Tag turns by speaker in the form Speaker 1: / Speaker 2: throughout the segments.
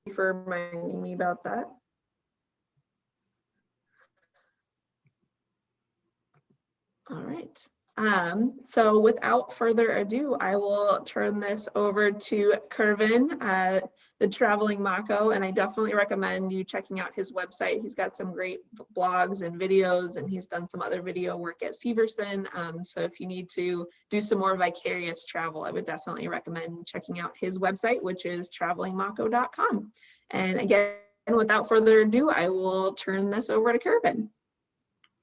Speaker 1: for reminding me about that. All right. So without further ado, I will turn this over to Kervin, the Traveling Macco, and I definitely recommend you checking out his website. He's got some great blogs and videos, and he's done some other video work at Severson. So if you need to do some more vicarious travel, I would definitely recommend checking out his website, which is travelingmacco.com. And again, without further ado, I will turn this over to Kervin.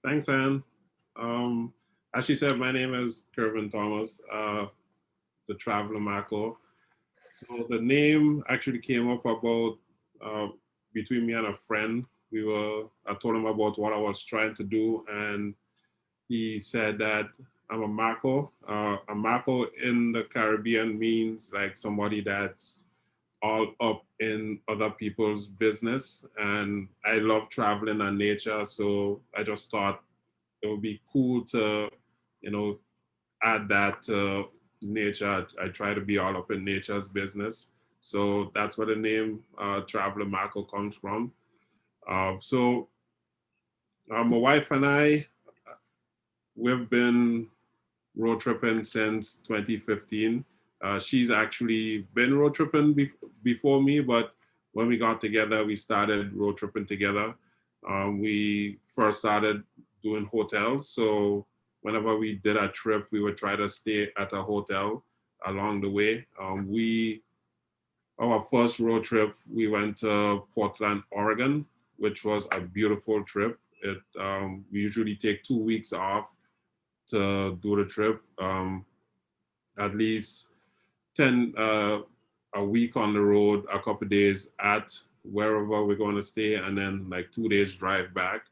Speaker 2: Thanks, Anne. As she said, my name is Kervin Thomas, the Traveling Macco. So the name actually came up about between me and a friend. I told him about what I was trying to do, and he said that I'm a Macco. A Macco in the Caribbean means like somebody that's all up in other people's business, and I love traveling and nature, so I just thought it would be cool to, add that to nature. I try to be all up in nature's business. So that's where the name Traveling Macco comes from. So my wife and I, we've been road tripping since 2015. She's actually been road tripping before me, but when we got together, we started road tripping together. We first started doing hotels. So whenever we did a trip, we would try to stay at a hotel along the way. Our first road trip, we went to Portland, Oregon, which was a beautiful trip. We usually take 2 weeks off to do the trip, at least a week on the road, a couple days at wherever we're going to stay, and then like 2 days drive back.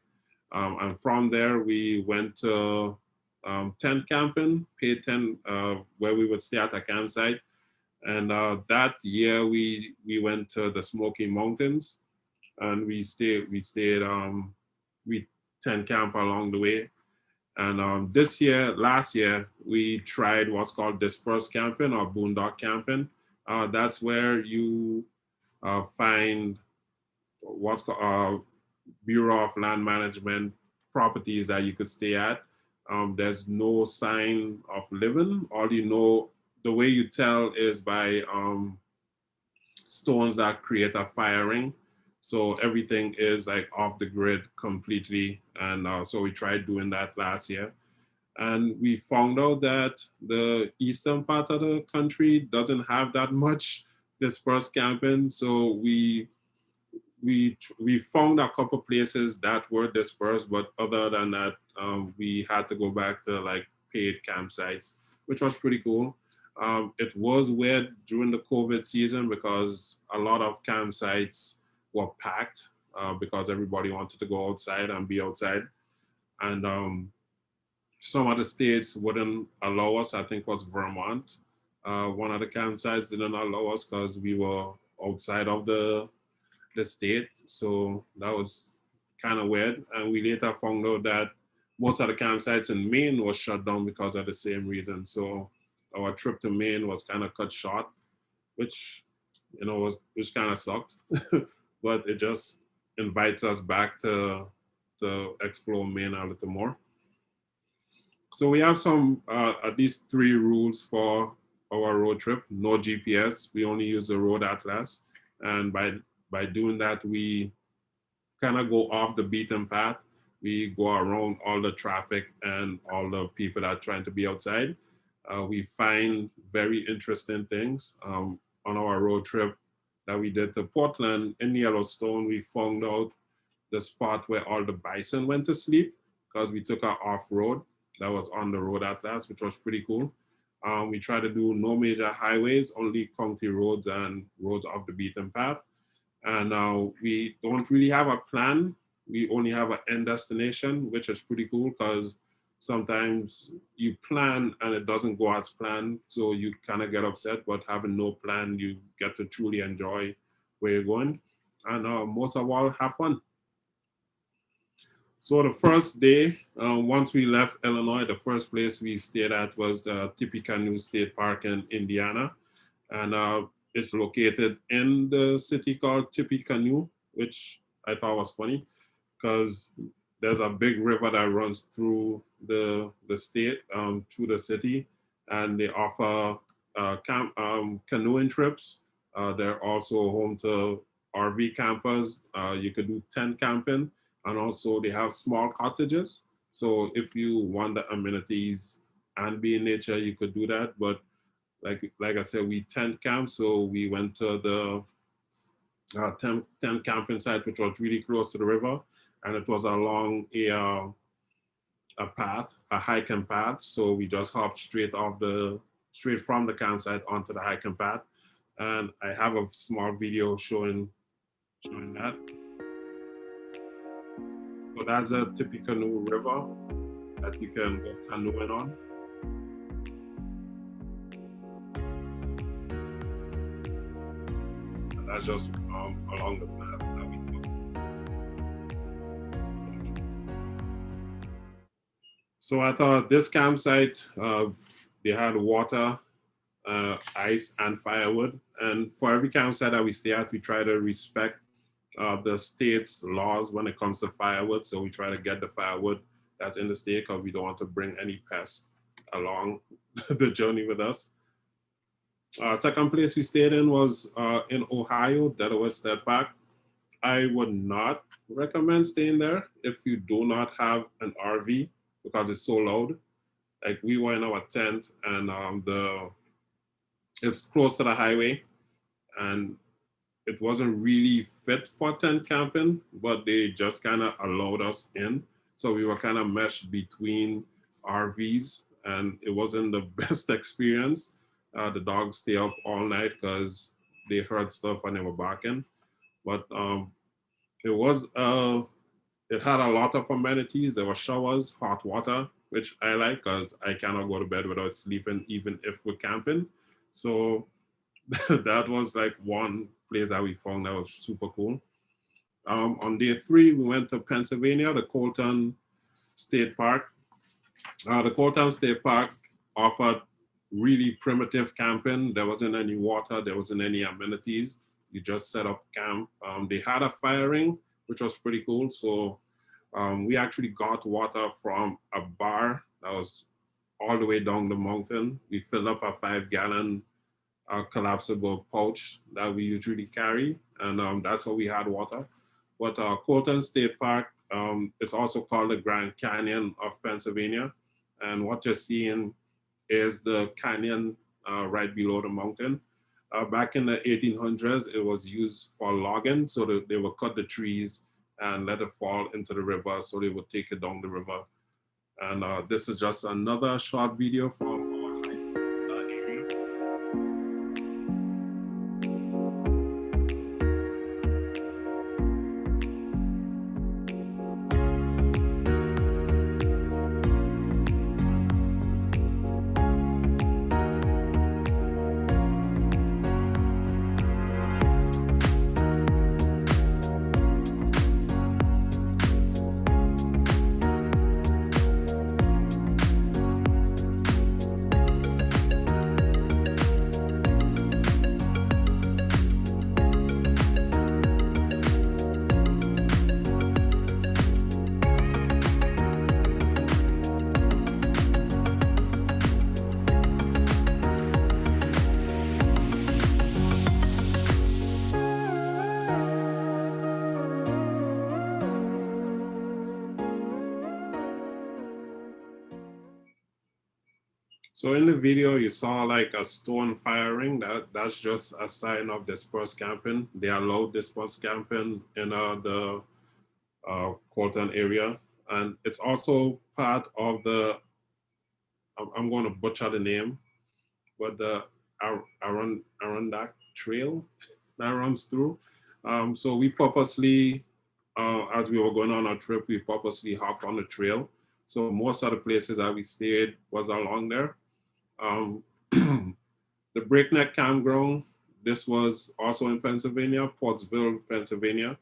Speaker 2: And from there, we went to tent camping, paid tent, where we would stay at a campsite. And that year, we went to the Smoky Mountains, and we tent camp along the way. And last year, we tried what's called dispersed camping or boondock camping. That's where you find what's called Bureau of Land Management properties that you could stay at. There's no sign of living. The way you tell is by stones that create a fire ring. So everything is like off the grid completely. And so we tried doing that last year. And we found out that the eastern part of the country doesn't have that much dispersed camping. So we found a couple places that were dispersed, but other than that, we had to go back to like paid campsites, which was pretty cool. It was weird during the COVID season because a lot of campsites were packed because everybody wanted to go outside and be outside. And some of the states wouldn't allow us. I think it was Vermont. One of the campsites didn't allow us because we were outside of the state. So that was kind of weird. And we later found out that most of the campsites in Maine was shut down because of the same reason. So our trip to Maine was kind of cut short, which which kind of sucked. But it just invites us back to explore Maine a little more. So we have some at least 3 rules for our road trip. No GPS. We only use the road atlas, and by doing that, we kind of go off the beaten path. We go around all the traffic and all the people that are trying to be outside. We find very interesting things. On our road trip that we did to Portland in Yellowstone, we found out the spot where all the bison went to sleep because we took our off-road that was on the road atlas, which was pretty cool. We try to do no major highways, only county roads and roads off the beaten path. And we don't really have a plan. We only have an end destination, which is pretty cool because sometimes you plan and it doesn't go as planned. So you kind of get upset, but having no plan, you get to truly enjoy where you're going. And most of all, have fun. So the first day, once we left Illinois, the first place we stayed at was the Tippecanoe State Park in Indiana. And it's located in the city called Tippecanoe, which I thought was funny because there's a big river that runs through the state, through the city, and they offer canoeing trips. They're also home to RV campers. You could do tent camping, and also they have small cottages. So if you want the amenities and be in nature, you could do that. But like I said, we tent camp, so we went to the tent camping site, which was really close to the river, and it was along a path, a hiking path. So we just hopped straight from the campsite onto the hiking path, and I have a small video showing that. So that's a Tippecanoe River that you can go canoeing on. And that's just along the path that we took. So I thought this campsite, they had water, ice, and firewood. And for every campsite that we stay at, we try to respect the state's laws when it comes to firewood. So we try to get the firewood that's in the state because we don't want to bring any pests along the journey with us. Second place we stayed in was in Ohio, Delaware State Park. I would not recommend staying there if you do not have an RV because it's so loud. Like we were in our tent and it's close to the highway and it wasn't really fit for tent camping, but they just kind of allowed us in. So we were kind of meshed between RVs and it wasn't the best experience. The dogs stay up all night because they heard stuff and they were barking. But it had a lot of amenities. There were showers, hot water, which I like because I cannot go to bed without sleeping, even if we're camping. So that was like one place that we found that was super cool. On day 3, we went to Pennsylvania, the Colton State Park. The Colton State Park offered really primitive camping. There wasn't any water, there wasn't any amenities. You just set up camp. They had a fire ring, which was pretty cool. So we actually got water from a bar that was all the way down the mountain. We filled up a 5-gallon collapsible pouch that we usually carry, and that's how we had water. But Colton State Park is also called the Grand Canyon of Pennsylvania, and what you're seeing is the canyon right below the mountain. Back in the 1800s, it was used for logging, so that they would cut the trees and let it fall into the river, so they would take it down the river. And this is just another short video from our heights area. So in the video, you saw like a stone firing. That's just a sign of dispersed camping. They allowed dispersed camping in the Colton area. And it's also part of the, I'm going to butcher the name, but the Arondack Trail that runs through. So we purposely, as we were going on our trip, we purposely hopped on the trail. So most of the places that we stayed was along there. The Breakneck Campground, this was also in Pennsylvania, Pottsville, Pennsylvania.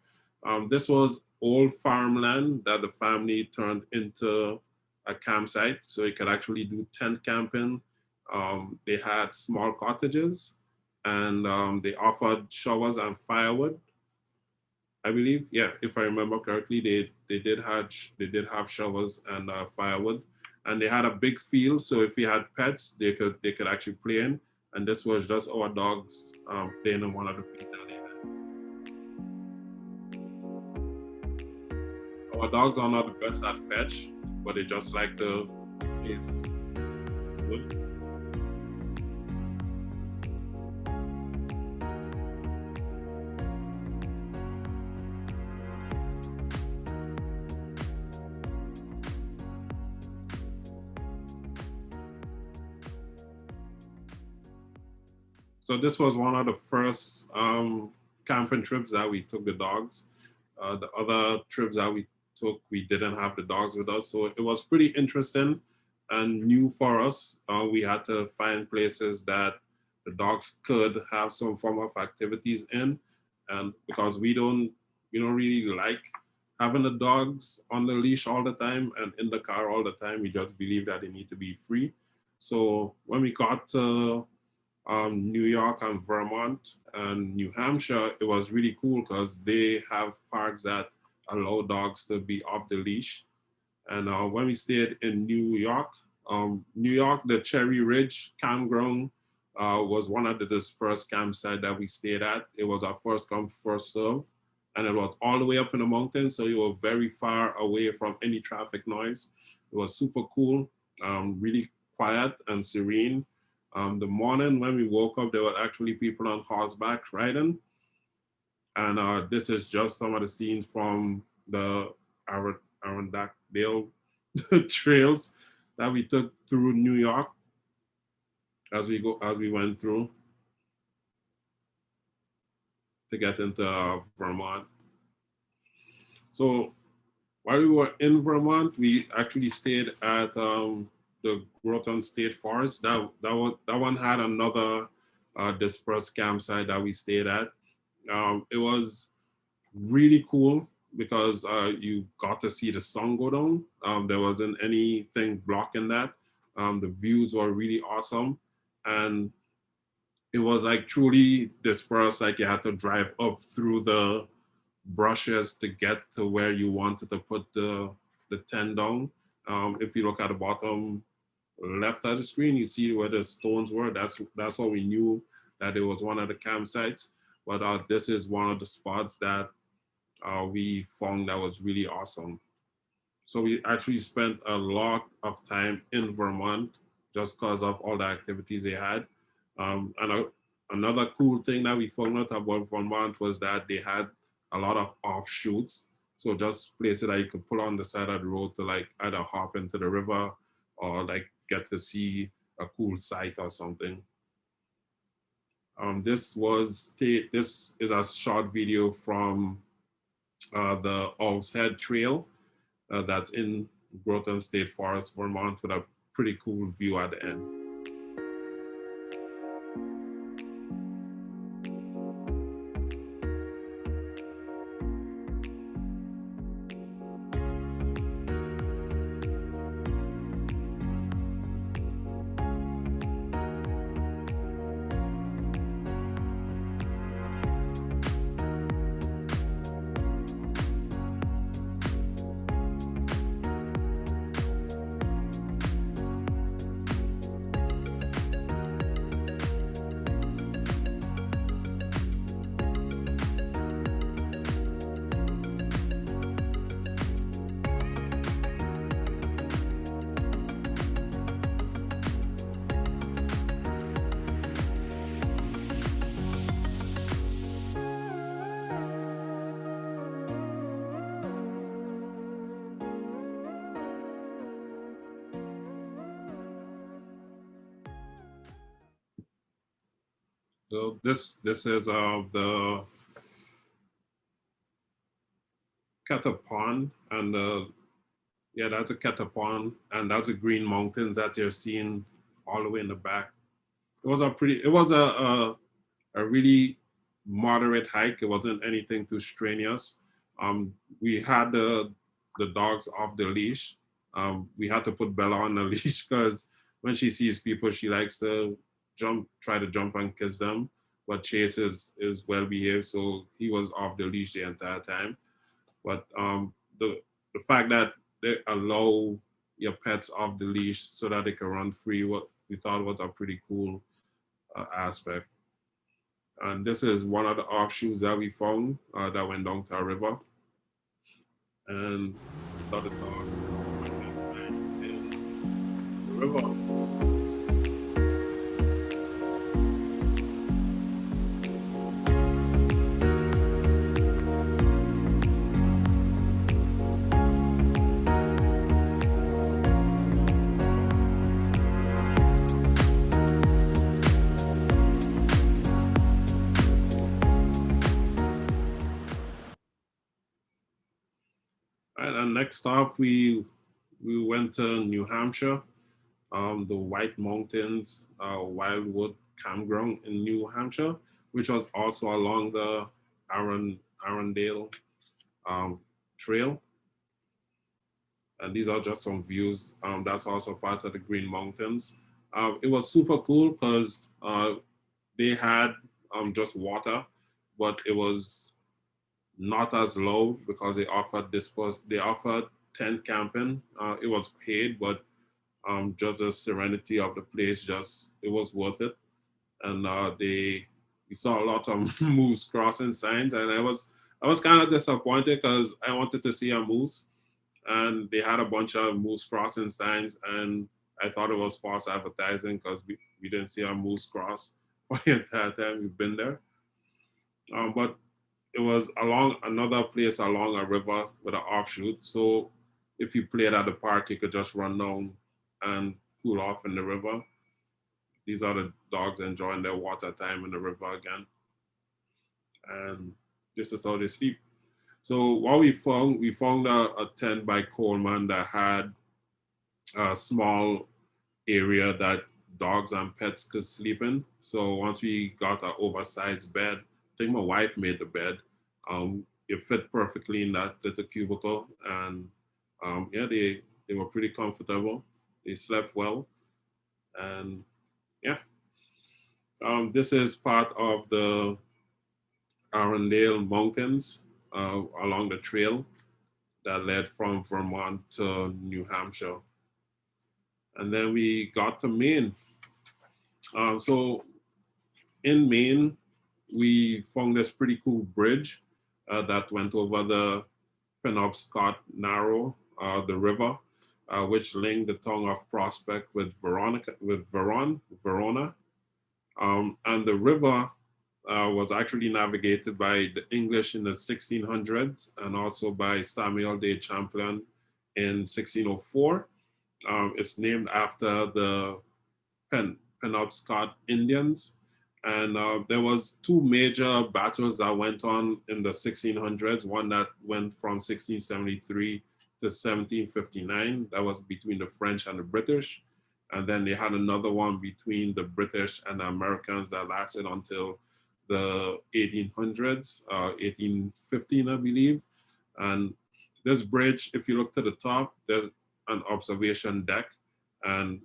Speaker 2: This was old farmland that the family turned into a campsite, so you could actually do tent camping. They had small cottages, and they offered showers and firewood, I believe. Yeah, if I remember correctly, they did have showers and firewood, and they had a big field. So if we had pets, they could actually play in. And this was just our dogs playing in one of the fields that they had. Our dogs are not the best at fetch, but they just like to is wood. So this was one of the first camping trips that we took the dogs. The other trips that we took, we didn't have the dogs with us. So it was pretty interesting and new for us. We had to find places that the dogs could have some form of activities in. And because we don't really like having the dogs on the leash all the time and in the car all the time. We just believe that they need to be free. So when we got to New York and Vermont and New Hampshire, it was really cool because they have parks that allow dogs to be off the leash. And when we stayed in New York, the Cherry Ridge campground was one of the dispersed campsites that we stayed at. It was our first come, first serve. And it was all the way up in the mountains, so you were very far away from any traffic noise. It was super cool, really quiet and serene. The morning when we woke up, there were actually people on horseback riding. And this is just some of the scenes from the Arundel trails that we took through New York as we went through to get into Vermont. So while we were in Vermont, we actually stayed at the Groton State Forest. That one had another dispersed campsite that we stayed at. It was really cool because you got to see the sun go down. There wasn't anything blocking that. The views were really awesome. And it was like truly dispersed, like you had to drive up through the brushes to get to where you wanted to put the tent down. If you look at the bottom left of the screen, you see where the stones were. That's how we knew that it was one of the campsites. But this is one of the spots that we found that was really awesome. So we actually spent a lot of time in Vermont just because of all the activities they had. Another cool thing that we found out about Vermont was that they had a lot of offshoots. So just places that you could pull on the side of the road to like either hop into the river or like get to see a cool sight or something. This is a short video from the Owl's Head Trail that's in Groton State Forest, Vermont, with a pretty cool view at the end. So this is the Catapon, and yeah, that's a Catapon, and that's the Green Mountains that you're seeing all the way in the back. It was a really moderate hike. It wasn't anything too strenuous. We had the dogs off the leash. We had to put Bella on the leash because when she sees people, she likes to try to jump and kiss them. but Chase is well behaved, so he was off the leash the entire time. But the fact that they allow your pets off the leash so that they can run free, what we thought was a pretty cool aspect. And this is one of the offshoots that we found that went down to a river. And these are the dogs in the river. And next stop, we went to New Hampshire, the White Mountains Wildwood Campground in New Hampshire, which was also along the Arundel um, Trail. And these are just some views. That's also part of the Green Mountains. It was super cool because they had just water, but it was not as low because they offered tent camping. It was paid, but just the serenity of the place, just it was worth it. And we saw a lot of moose crossing signs, and I was kind of disappointed because I wanted to see a moose, and they had a bunch of moose crossing signs, and I thought it was false advertising because we didn't see a moose cross for the entire time we've been there. But it was along another place along a river with an offshoot. So if you played at the park, you could just run down and cool off in the river. These are the dogs enjoying their water time in the river again. And this is how they sleep. So what we found a tent by Coleman that had a small area that dogs and pets could sleep in. So once we got an oversized bed, I think my wife made the bed. It fit perfectly in that little cubicle, and yeah, they were pretty comfortable. They slept well, and yeah, this is part of the Arundel Mountains along the trail that led from Vermont to New Hampshire. And then we got to Maine. So in Maine, we found this pretty cool bridge that went over the Penobscot Narrow, the river, which linked the town of Prospect with Verona. And the river was actually navigated by the English in the 1600s and also by Samuel de Champlain in 1604. It's named after the Penobscot Indians. And there was two major battles that went on in the 1600s. One that went from 1673 to 1759. That was between the French and the British. And then they had another one between the British and the Americans that lasted until the 1800s, 1815, I believe. And this bridge, if you look to the top, there's an observation deck. And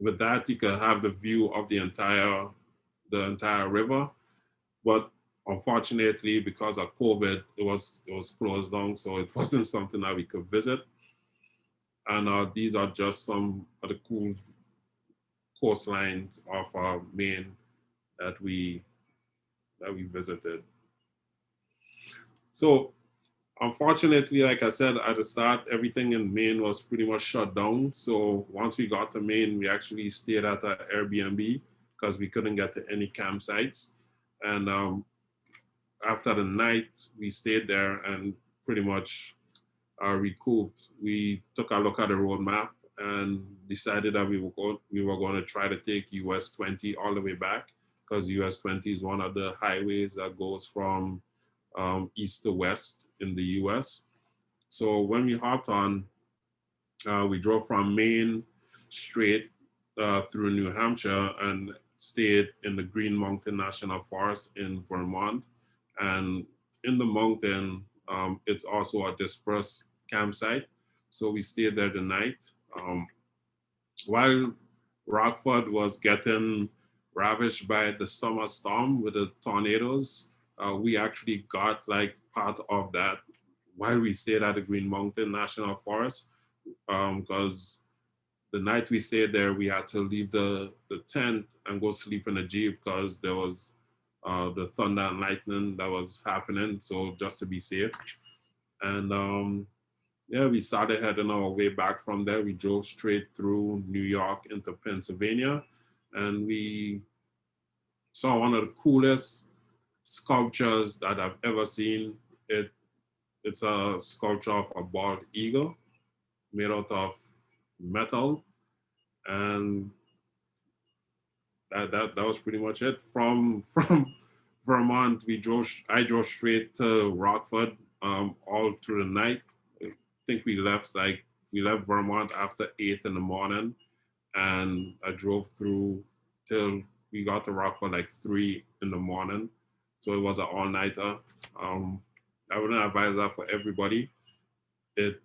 Speaker 2: with that, you can have the view of the entire river. But unfortunately, because of COVID, it was closed down, so it wasn't something that we could visit. And these are just some of the cool coastlines of Maine that we visited. So unfortunately, like I said at the start, everything in Maine was pretty much shut down. So once we got to Maine, we actually stayed at an Airbnb because we couldn't get to any campsites. And after the night, we stayed there and pretty much recouped. We took a look at the road map and decided that we were going to try to take US 20 all the way back, because US 20 is one of the highways that goes from east to west in the US. So when we hopped on, we drove from Maine straight through New Hampshire and stayed in the Green Mountain National Forest in Vermont. And in the mountain, it's also a dispersed campsite. So we stayed there the night. While Rockford was getting ravaged by the summer storm with the tornadoes. We actually got like part of that while we stayed at the Green Mountain National Forest, because the night we stayed there, we had to leave the tent and go sleep in a Jeep because there was the thunder and lightning that was happening. So just to be safe. And yeah, we started heading our way back from there. We drove straight through New York into Pennsylvania, and we saw one of the coolest sculptures that I've ever seen. It's a sculpture of a bald eagle made out of metal, and that was pretty much it. From Vermont, I drove straight to Rockford all through the night. I think we left Vermont after 8 in the morning, and I drove through till we got to Rockford like 3 in the morning. So it was an all-nighter. I wouldn't advise that for everybody. It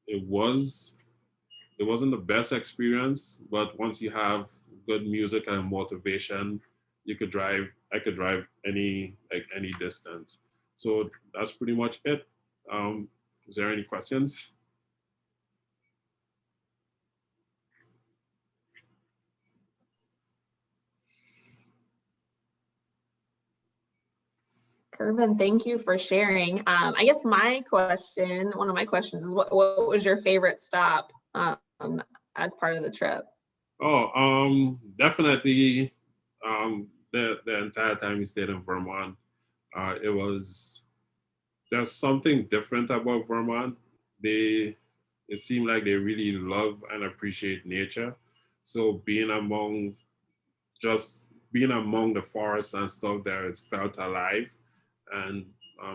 Speaker 2: it was it wasn't the best experience, but once you have good music and motivation, you could drive. I could drive any distance. So that's pretty much it. Is there any questions?
Speaker 1: Kervin, thank you for sharing. I guess one of my questions is what was your favorite stop as part of the trip?
Speaker 2: Oh, definitely. The entire time we stayed in Vermont, it was there's something different about Vermont. They it seemed like they really love and appreciate nature. So being among the forests and stuff there, it felt alive, and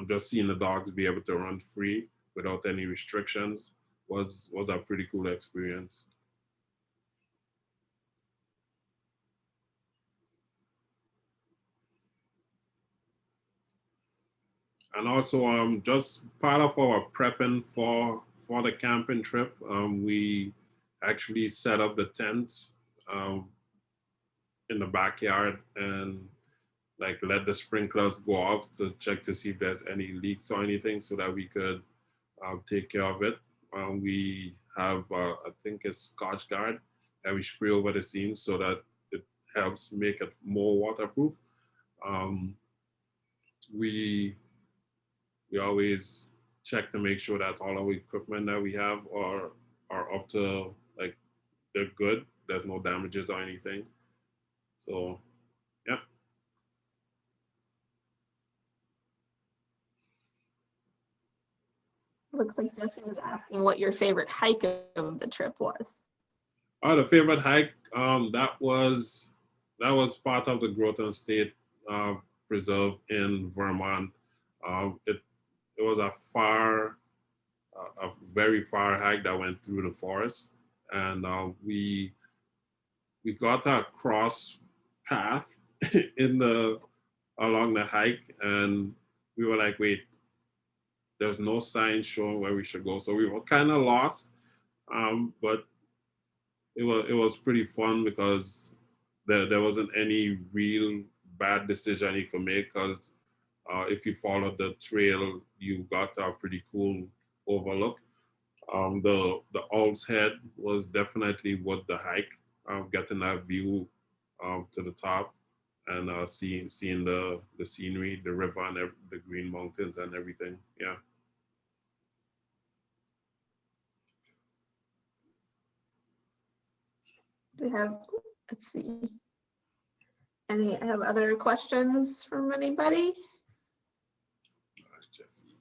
Speaker 2: just seeing the dogs be able to run free without any restrictions was a pretty cool experience. And also, just part of our prepping for the camping trip, we actually set up the tents um, in the backyard and like let the sprinklers go off to check to see if there's any leaks or anything, so that we could take care of it. We have I think it's Scotch Guard that we spray over the seams so that it helps make it more waterproof. Um, we we always check to make sure that all our equipment that we have are up to like they're good. There's no damages or anything. So yeah.
Speaker 1: Looks like Jesse was asking what your favorite hike of the trip was.
Speaker 2: Oh, the favorite hike that was part of the Groton State uh, Preserve in Vermont. It was a very far hike that went through the forest, and we got a cross path in the along the hike, and we were like, wait, there's no sign showing where we should go, so we were kind of lost. But it was pretty fun because there wasn't any real bad decision you could make, because if you followed the trail, you got a pretty cool overlook. The Owl's Head was definitely worth the hike, getting that view to the top and seeing the scenery, the river, and the green mountains and everything. Yeah.
Speaker 1: Do we have, let's see, any have other questions from anybody?
Speaker 2: Jesse.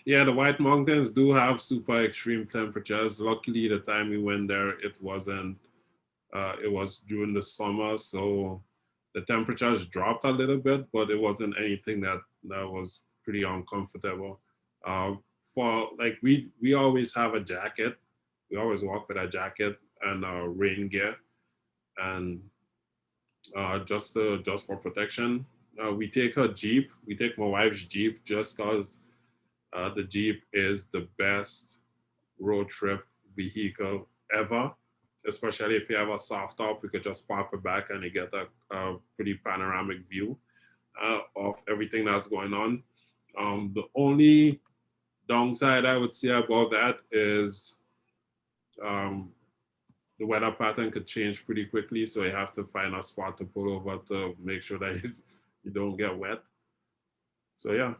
Speaker 2: Yeah, the White Mountains do have super extreme temperatures. Luckily, the time we went there, it wasn't. It was during the summer, so the temperatures dropped a little bit, but it wasn't anything that was pretty uncomfortable. For like we always have a jacket. We always walk with a jacket and rain gear, and just for protection. We take her Jeep. We take my wife's Jeep just because the Jeep is the best road trip vehicle ever, especially if you have a soft top. You could just pop it back and you get a pretty panoramic view of everything that's going on. The only downside I would say about that is um, the weather pattern could change pretty quickly, so you have to find a spot to pull over to make sure that you don't get wet. So yeah.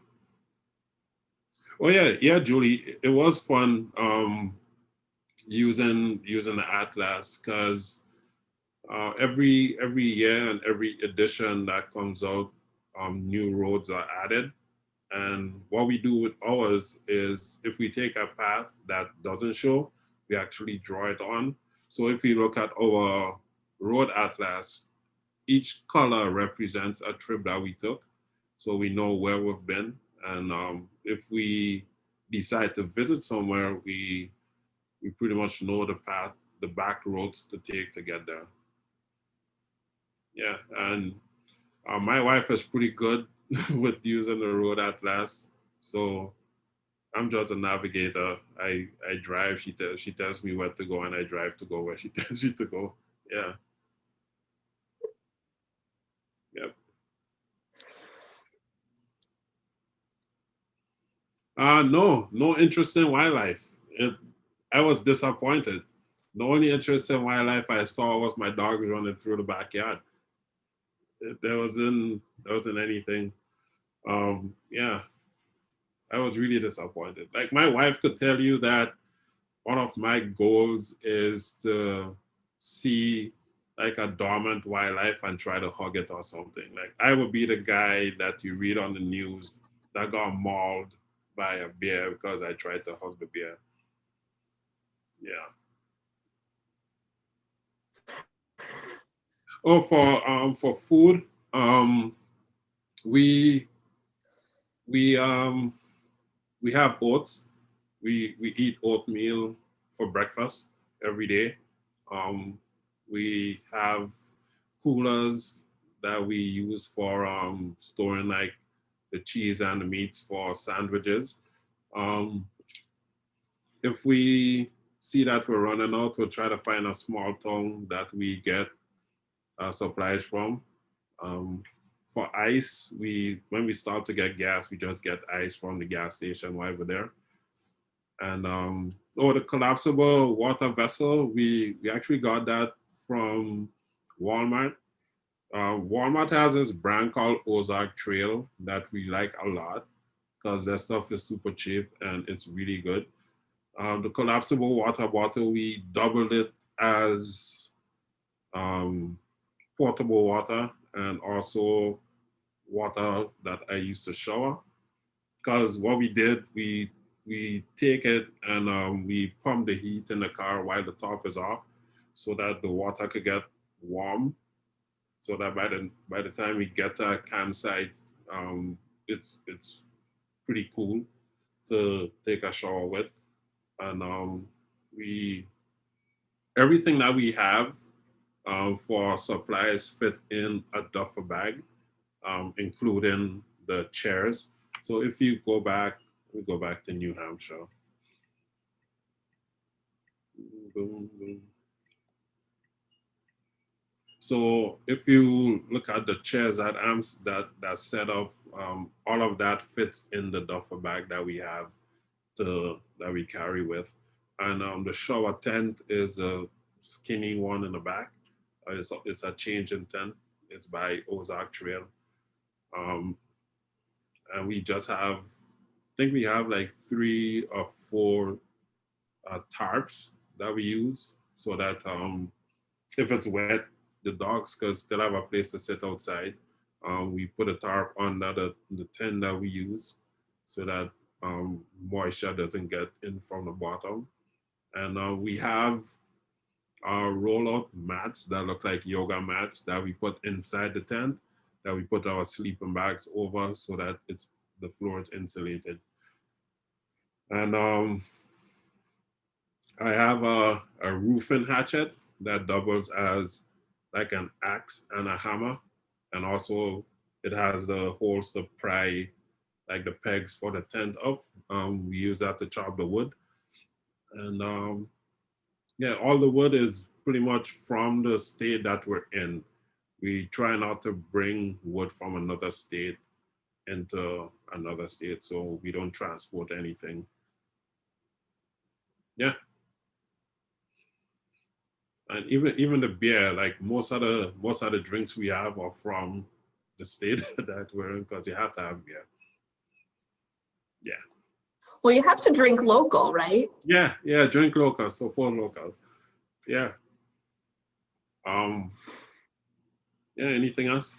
Speaker 2: Oh yeah, yeah, Julie, it was fun using the atlas because every year and every edition that comes out, new roads are added. And what we do with ours is if we take a path that doesn't show, we actually draw it on. So if you look at our road atlas, each color represents a trip that we took. So we know where we've been. And if we decide to visit somewhere, we pretty much know the path, the back roads to take to get there. Yeah, and my wife is pretty good with using the road atlas. So I'm just a navigator. I drive. She tells me where to go, and I drive to go where she tells me to go. Yeah. Yep. No, no interest in wildlife. I was disappointed. The only interest in wildlife I saw was my dogs running through the backyard. There wasn't anything. Yeah, I was really disappointed. Like my wife could tell you that one of my goals is to see like a dormant wildlife and try to hug it or something. Like I would be the guy that you read on the news that got mauled by a bear because I tried to hug the bear. Yeah. Oh, for food, we we um we have oats. We eat oatmeal for breakfast every day. Um, we have coolers that we use for storing like the cheese and the meats for sandwiches. Um, if we see that we're running out, we'll try to find a small town that we get supplies from. Um, for ice, when we stop to get gas, we just get ice from the gas station while we're there. And the collapsible water vessel, we actually got that from Walmart. Walmart has this brand called Ozark Trail that we like a lot because their stuff is super cheap and it's really good. The collapsible water bottle, we doubled it as um, portable water and also water that I use to shower. Because what we did, we take it and we pump the heat in the car while the top is off, so that the water could get warm. So that by the time we get to a campsite, it's pretty cool to take a shower with, and we everything that we have for supplies fit in a duffel bag, including the chairs. So if you go back, we go back to New Hampshire. Boom, boom. So if you look at the chairs that that's set up, all of that fits in the duffel bag that we have that we carry with, and the shower tent is a skinny one in the back. It's a changing tent. It's by Ozark Trail, um, and we just have, I think we have like 3 or 4 tarps that we use so that if it's wet, the dogs could still have a place to sit outside. We put a tarp under the tent that we use so that moisture doesn't get in from the bottom. And we have our roll-out mats that look like yoga mats that we put inside the tent that we put our sleeping bags over so that the floor is insulated. And I have a roofing hatchet that doubles as like an axe and a hammer. And also it has the holes to pry like the pegs for the tent up. We use that to chop the wood. And yeah, all the wood is pretty much from the state that we're in. We try not to bring wood from another state into another state, so we don't transport anything. Yeah, and even the beer, like most of the drinks we have are from the state that we're in, because you have to have beer. Yeah,
Speaker 1: Well, you have to drink local, right?
Speaker 2: yeah. Drink local, support local. Yeah. Um. Yeah. Anything else?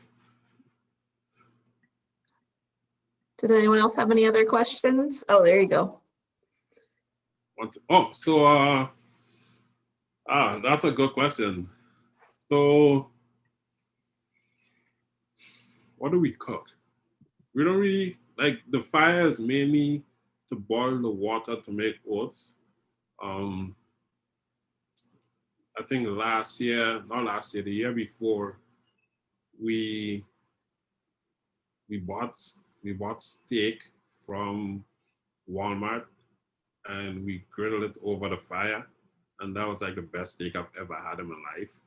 Speaker 1: Did anyone else have any other questions? Oh, there you go.
Speaker 2: Oh, so that's a good question. So, what do we cook? We don't really like the fire is mainly to boil the water to make oats. Um, I think last year, not last year, the year before, we we bought we bought steak from Walmart and we grilled it over the fire, and that was like the best steak I've ever had in my life.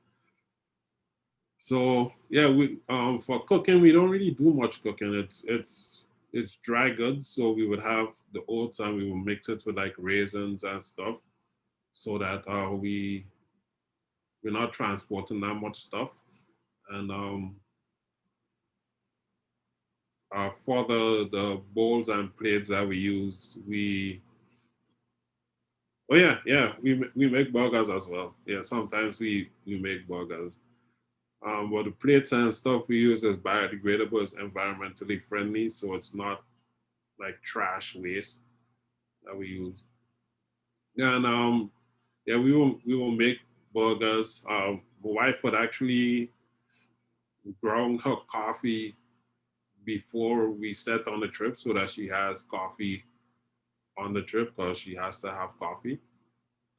Speaker 2: So yeah, we for cooking we don't really do much cooking. It's dry goods, so we would have the oats and we would mix it with like raisins and stuff, so that we're not transporting that much stuff. And for the bowls and plates that we use, we make burgers as well. Yeah, sometimes we make burgers. But the plates and stuff we use is biodegradable, it's environmentally friendly, so it's not like trash waste that we use. Yeah, and yeah, we will make burgers. My wife would actually ground her coffee before we set on the trip so that she has coffee on the trip because she has to have coffee.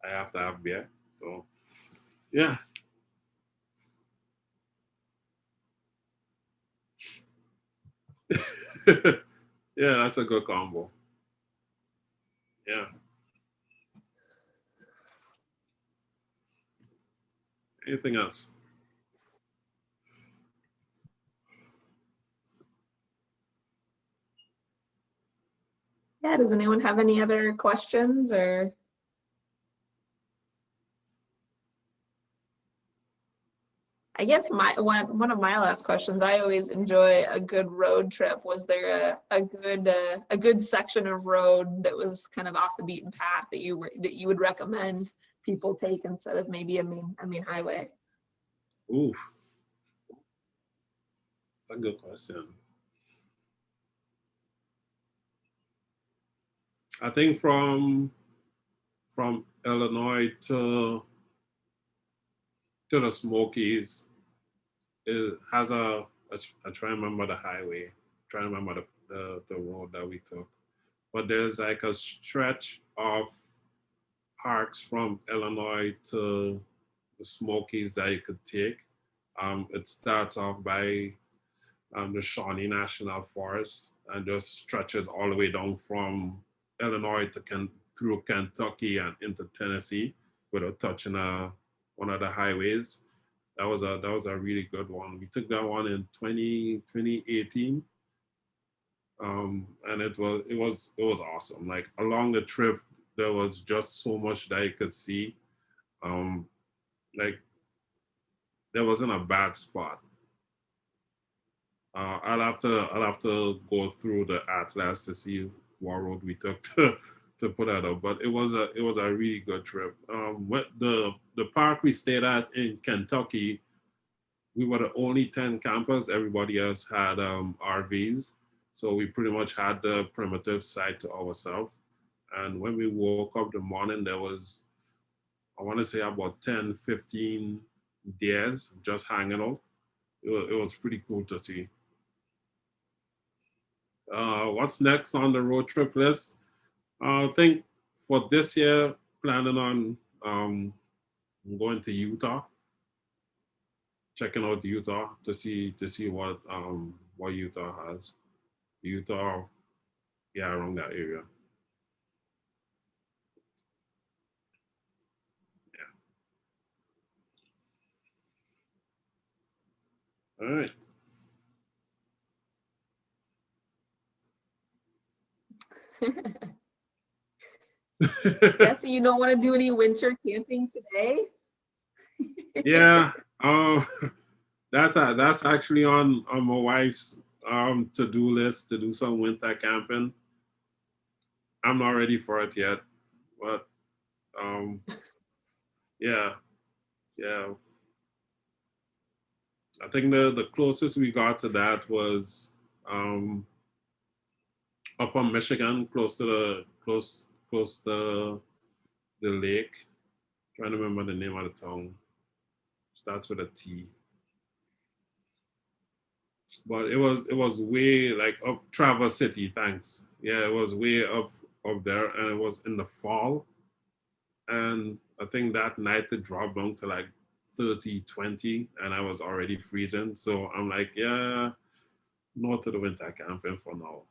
Speaker 2: I have to have beer. So yeah. Yeah, that's a good combo. Yeah. Anything else?
Speaker 1: Yeah, does anyone have any other questions or? I guess one of my last questions, I always enjoy a good road trip. Was there a good section of road that was kind of off the beaten path that you would recommend people take instead of maybe a main highway?
Speaker 2: Ooh, that's a good question. I think from Illinois to the Smokies, it has I try to remember the highway, try to remember the road that we took. But there's like a stretch of parks from Illinois to the Smokies that you could take. It starts off by the Shawnee National Forest and just stretches all the way down from Illinois to through Kentucky and into Tennessee without touching one of the highways. That was a really good one. We took that one in 2018, and it was awesome. Like along the trip, there was just so much that you could see. Um, like there wasn't a bad spot. I'll have to go through the atlas to see what road we took to put that up. But it was a really good trip. What the park we stayed at in Kentucky, we were the only 10 campers. Everybody else had RVs, so we pretty much had the primitive side to ourselves. And when we woke up the morning, there was, I want to say, about 10, 15 deers just hanging out. It was pretty cool to see. What's next on the road trip list? I think for this year, planning on going to Utah, checking out Utah to see what Utah has. Utah, yeah, around that area. All right.
Speaker 1: Jesse, you don't want to do any winter camping today?
Speaker 2: Yeah. That's actually on my wife's to-do list to do some winter camping. I'm not ready for it yet, but um, yeah, yeah. I think the closest we got to that was um, up on Michigan, close to the lake. Trying to remember the name of the town. Starts with a T. But it was way like up Traverse City. Thanks. Yeah, it was way up there, and it was in the fall. And I think that night it dropped down to like 30, 20, and I was already freezing. So I'm like, yeah, no to the winter camping for now.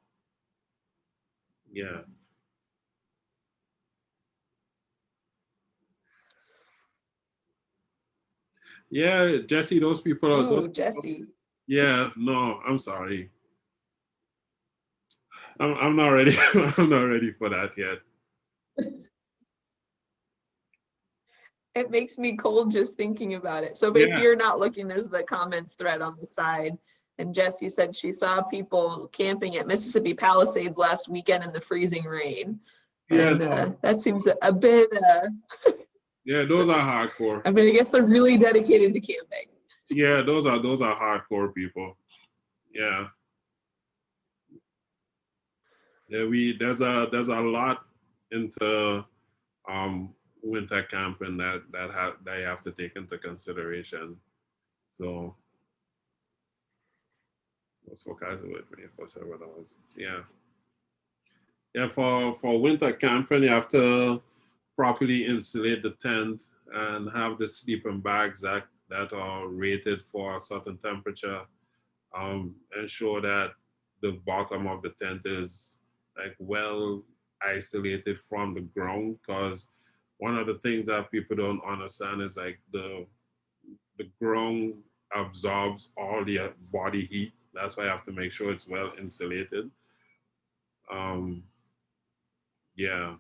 Speaker 2: Yeah. Yeah, Jesse, those people are
Speaker 1: Ooh,
Speaker 2: those people.
Speaker 1: Jesse.
Speaker 2: Yeah, no, I'm sorry. I'm not ready. I'm not ready for that yet.
Speaker 1: It makes me cold just thinking about it. So if
Speaker 2: Yeah,
Speaker 1: you're not looking, there's the comments thread on the side. And Jessie said she saw people camping at Mississippi Palisades last weekend in the freezing rain.
Speaker 2: yeah,
Speaker 1: And
Speaker 2: no,
Speaker 1: that seems a bit,
Speaker 2: yeah, those are hardcore.
Speaker 1: I mean, I guess they're really dedicated to camping.
Speaker 2: Yeah, those are hardcore people. Yeah, yeah. There's a lot into winter camping that you have to take into consideration. So what's focused with me for several hours. Yeah. Yeah, for winter camping, you have to properly insulate the tent and have the sleeping bags that are rated for a certain temperature. Ensure that the bottom of the tent is like well isolated from the ground, because one of the things that people don't understand is like the ground absorbs all the body heat. That's why you have to make sure it's well insulated. Um, yeah,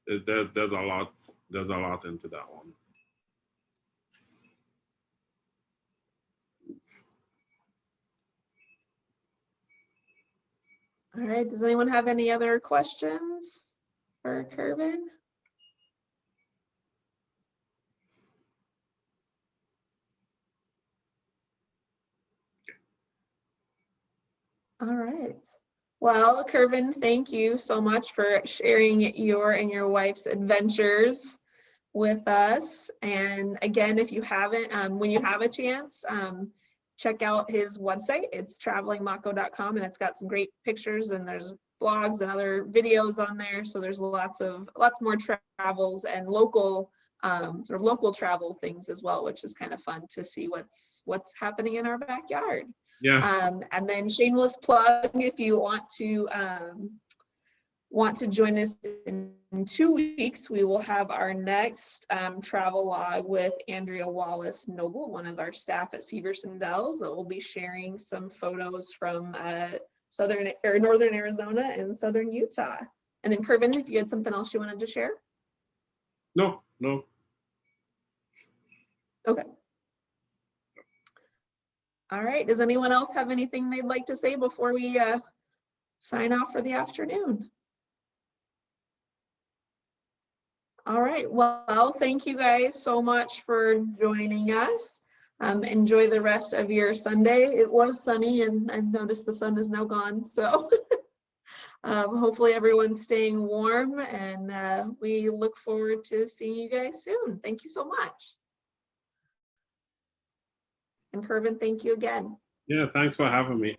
Speaker 2: there's a lot into that one.
Speaker 1: All right, does anyone have any other questions for Kervin? All right. Well, Kervin, thank you so much for sharing your and your wife's adventures with us. And again, if you haven't, when you have a chance, check out his website. It's travelingmacco.com, and it's got some great pictures, and there's blogs and other videos on there. So there's lots more travels and local sort of local travel things as well, which is kind of fun to see what's happening in our backyard.
Speaker 2: Yeah,
Speaker 1: And then shameless plug, if you want to join us in 2 weeks, we will have our next Travelogue with Andrea Wallace Noble, one of our staff at Severson Dells, that will be sharing some photos from northern Arizona and southern Utah. And then Kervin, if you had something else you wanted to share?
Speaker 2: no.
Speaker 1: Okay. All right, does anyone else have anything they'd like to say before we sign off for the afternoon? All right, well, thank you guys so much for joining us. Enjoy the rest of your Sunday. It was sunny, and I've noticed the sun is now gone, so hopefully everyone's staying warm, and we look forward to seeing you guys soon. Thank you so much. And Kervin, thank you again.
Speaker 2: Yeah, thanks for having me.